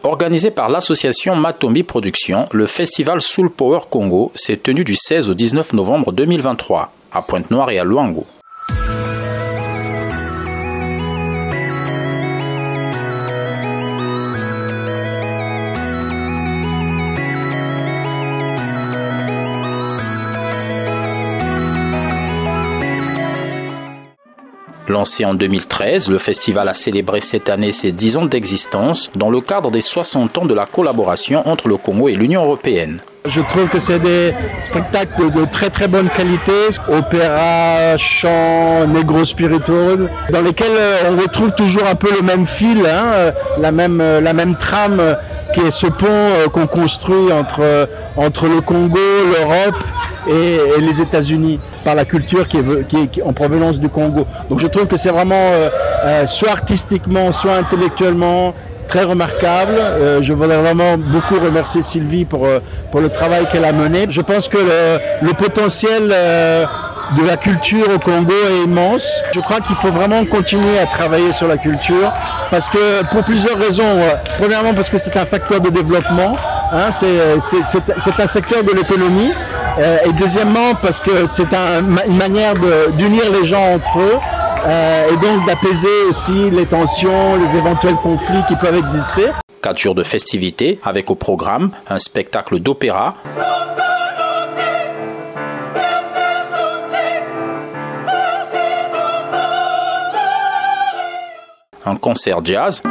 Organisé par l'association Matombi Productions, le festival Soul Power Congo s'est tenu du 16 au 19 novembre 2023 à Pointe-Noire et à Luango. Lancé en 2013, le festival a célébré cette année ses 10 ans d'existence dans le cadre des 60 ans de la collaboration entre le Congo et l'Union européenne. Je trouve que c'est des spectacles de très très bonne qualité, opéra, chant, négro-spirituel, dans lesquels on retrouve toujours un peu le même fil, la même trame qui est ce pont qu'on construit entre le Congo, l'Europe et les États-Unis par la culture qui est en provenance du Congo. Donc je trouve que c'est vraiment soit artistiquement, soit intellectuellement très remarquable. Je voudrais vraiment beaucoup remercier Sylvie pour le travail qu'elle a mené. Je pense que le potentiel de la culture au Congo est immense. Je crois qu'il faut vraiment continuer à travailler sur la culture parce que pour plusieurs raisons. Premièrement parce que c'est un facteur de développement, c'est un secteur de l'économie. Et deuxièmement parce que c'est une manière d'unir les gens entre eux et donc d'apaiser aussi les tensions, les éventuels conflits qui peuvent exister. 4 jours de festivités avec au programme un spectacle d'opéra, un concert jazz,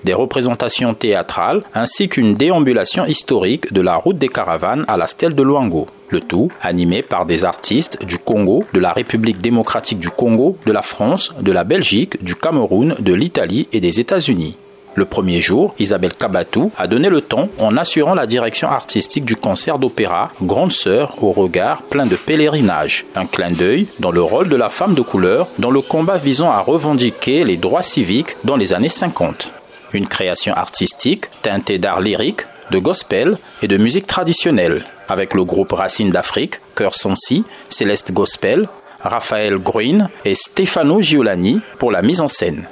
des représentations théâtrales ainsi qu'une déambulation historique de la route des caravanes à la stèle de Luango. Le tout animé par des artistes du Congo, de la République démocratique du Congo, de la France, de la Belgique, du Cameroun, de l'Italie et des États-Unis. Le premier jour, Isabelle Kabatou a donné le ton en assurant la direction artistique du concert d'opéra Grande Sœur au regard plein de pèlerinage. Un clin d'œil dans le rôle de la femme de couleur dans le combat visant à revendiquer les droits civiques dans les années 50. Une création artistique teintée d'art lyrique, de gospel et de musique traditionnelle, avec le groupe Racines d'Afrique, Cœur Sensi, Céleste Gospel, Raphaël Gruin et Stefano Giolani pour la mise en scène.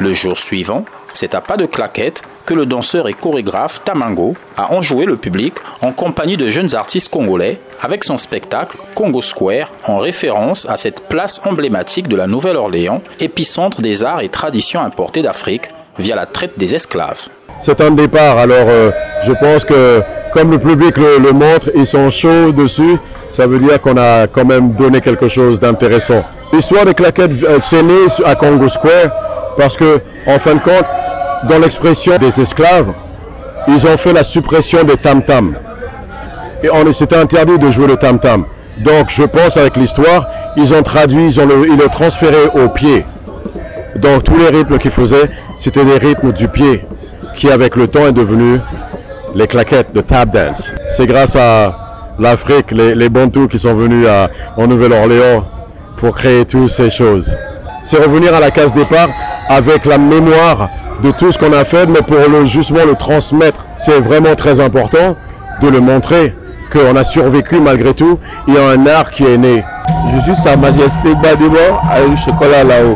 Le jour suivant, c'est à pas de claquette que le danseur et chorégraphe Tamango a enjoué le public en compagnie de jeunes artistes congolais avec son spectacle Congo Square en référence à cette place emblématique de la Nouvelle-Orléans, épicentre des arts et traditions importés d'Afrique via la traite des esclaves. C'est un départ, alors je pense que comme le public le montre, ils sont chauds dessus, ça veut dire qu'on a quand même donné quelque chose d'intéressant. L'histoire des claquettes, c'est né à Congo Square parce que, en fin de compte, dans l'expression des esclaves, ils ont fait la suppression des tam-tam. Et c'était interdit de jouer le tam-tam. Donc je pense avec l'histoire, ils ont traduit, ils l'ont transféré au pied. Donc tous les rythmes qu'ils faisaient, c'était des rythmes du pied, qui avec le temps est devenu les claquettes de tap dance. C'est grâce à l'Afrique, les Bantous qui sont venus en Nouvelle-Orléans pour créer toutes ces choses. C'est revenir à la case départ avec la mémoire de tout ce qu'on a fait, mais pour justement le transmettre. C'est vraiment très important de le montrer qu'on a survécu malgré tout. Il y a un art qui est né. Je suis Sa Majesté Gbadebo Aïe Chocolat Lao,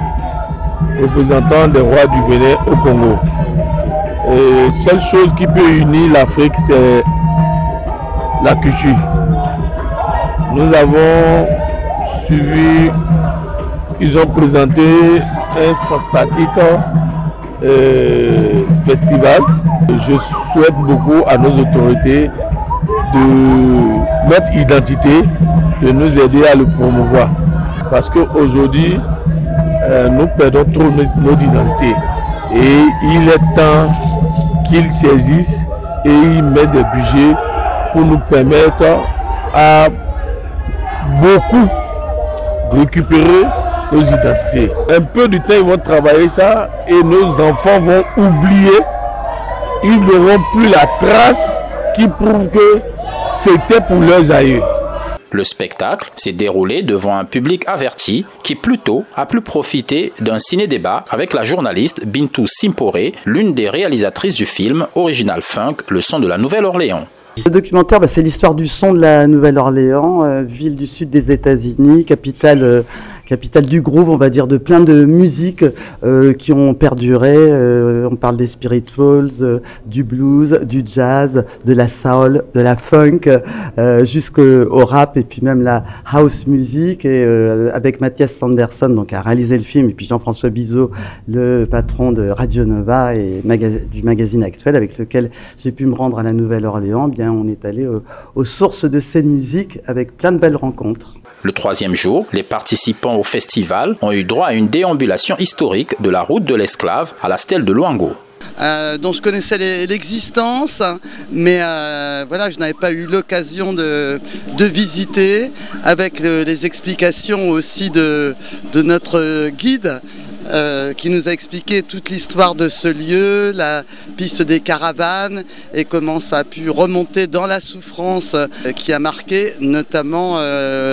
représentant des rois du Bénin au Congo. Et seule chose qui peut unir l'Afrique, c'est la culture. Nous avons suivi, ils ont présenté un fantastique festival. Je souhaite beaucoup à nos autorités de notre identité, de nous aider à le promouvoir. Parce qu'aujourd'hui, nous perdons trop notre identité. Et il est temps qu'ils saisissent et ils mettent des budgets pour nous permettre à beaucoup récupérer nos identités. Un peu du temps, ils vont travailler ça et nos enfants vont oublier. Ils n'auront plus la trace qui prouve que c'était pour leurs aïeux. Le spectacle s'est déroulé devant un public averti qui plutôt a pu profiter d'un ciné-débat avec la journaliste Bintou Simpore, l'une des réalisatrices du film Original Funk, le son de la Nouvelle-Orléans. Le documentaire, c'est l'histoire du son de la Nouvelle-Orléans, ville du sud des États-Unis, capitale capitale du groove, on va dire, de plein de musiques qui ont perduré. On parle des spirituals, du blues, du jazz, de la soul, de la funk, jusqu'au rap et puis même la house music. Et avec Mathias Sanderson, donc a réalisé le film, et puis Jean-François Bizot, le patron de Radio Nova et du magazine Actuel, avec lequel j'ai pu me rendre à la Nouvelle-Orléans. Bien, on est allé aux sources de ces musiques avec plein de belles rencontres. Le troisième jour, les participants au festival ont eu droit à une déambulation historique de la route de l'esclave à la stèle de Luango. Dont je connaissais l'existence, mais voilà, je n'avais pas eu l'occasion de visiter, avec les explications aussi de notre guide, qui nous a expliqué toute l'histoire de ce lieu, la piste des caravanes et comment ça a pu remonter dans la souffrance qui a marqué notamment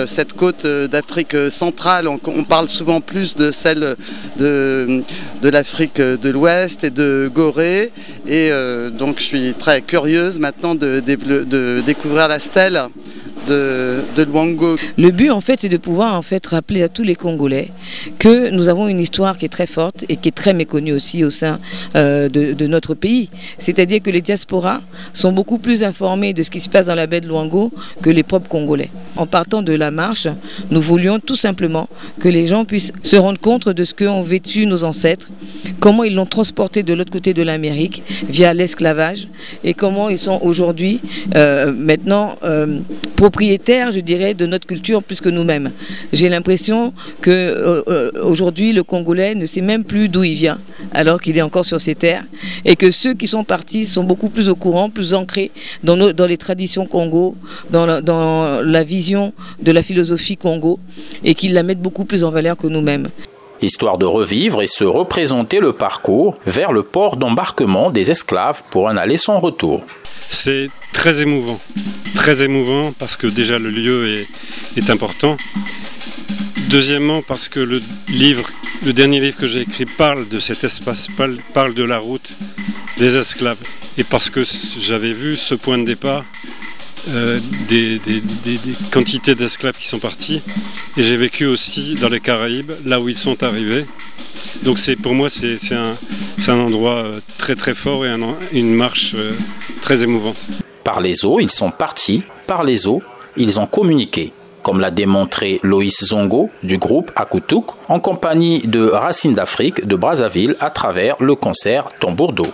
cette côte d'Afrique centrale. On parle souvent plus de celle de l'Afrique de l'Ouest et de Gorée, et donc je suis très curieuse maintenant de découvrir la stèle de Luango. Le but en fait c'est de pouvoir rappeler à tous les Congolais que nous avons une histoire qui est très forte et qui est très méconnue aussi au sein de notre pays. C'est-à-dire que les diasporas sont beaucoup plus informés de ce qui se passe dans la baie de Luango que les propres Congolais. En partant de la marche, nous voulions tout simplement que les gens puissent se rendre compte de ce qu'ont vécu nos ancêtres, comment ils l'ont transporté de l'autre côté de l'Amérique via l'esclavage, et comment ils sont aujourd'hui maintenant propriétaires, je dirais, de notre culture plus que nous-mêmes. J'ai l'impression qu'aujourd'hui, le Congolais ne sait même plus d'où il vient, alors qu'il est encore sur ses terres, et que ceux qui sont partis sont beaucoup plus au courant, plus ancrés dans les traditions Congo, dans la vision de la philosophie Congo, et qu'ils la mettent beaucoup plus en valeur que nous-mêmes. Histoire de revivre et se représenter le parcours vers le port d'embarquement des esclaves pour un aller sans retour. C'est très émouvant parce que déjà le lieu est important. Deuxièmement, parce que le dernier livre que j'ai écrit parle de cet espace, parle de la route des esclaves. Et parce que j'avais vu ce point de départ, des quantités d'esclaves qui sont partis, et j'ai vécu aussi dans les Caraïbes, là où ils sont arrivés. Donc pour moi c'est un endroit très très fort et une marche très émouvante. Par les eaux, ils sont partis, par les eaux, ils ont communiqué, comme l'a démontré Loïs Zongo du groupe Akutuk, en compagnie de Racines d'Afrique de Brazzaville à travers le concert Tambour d'eau.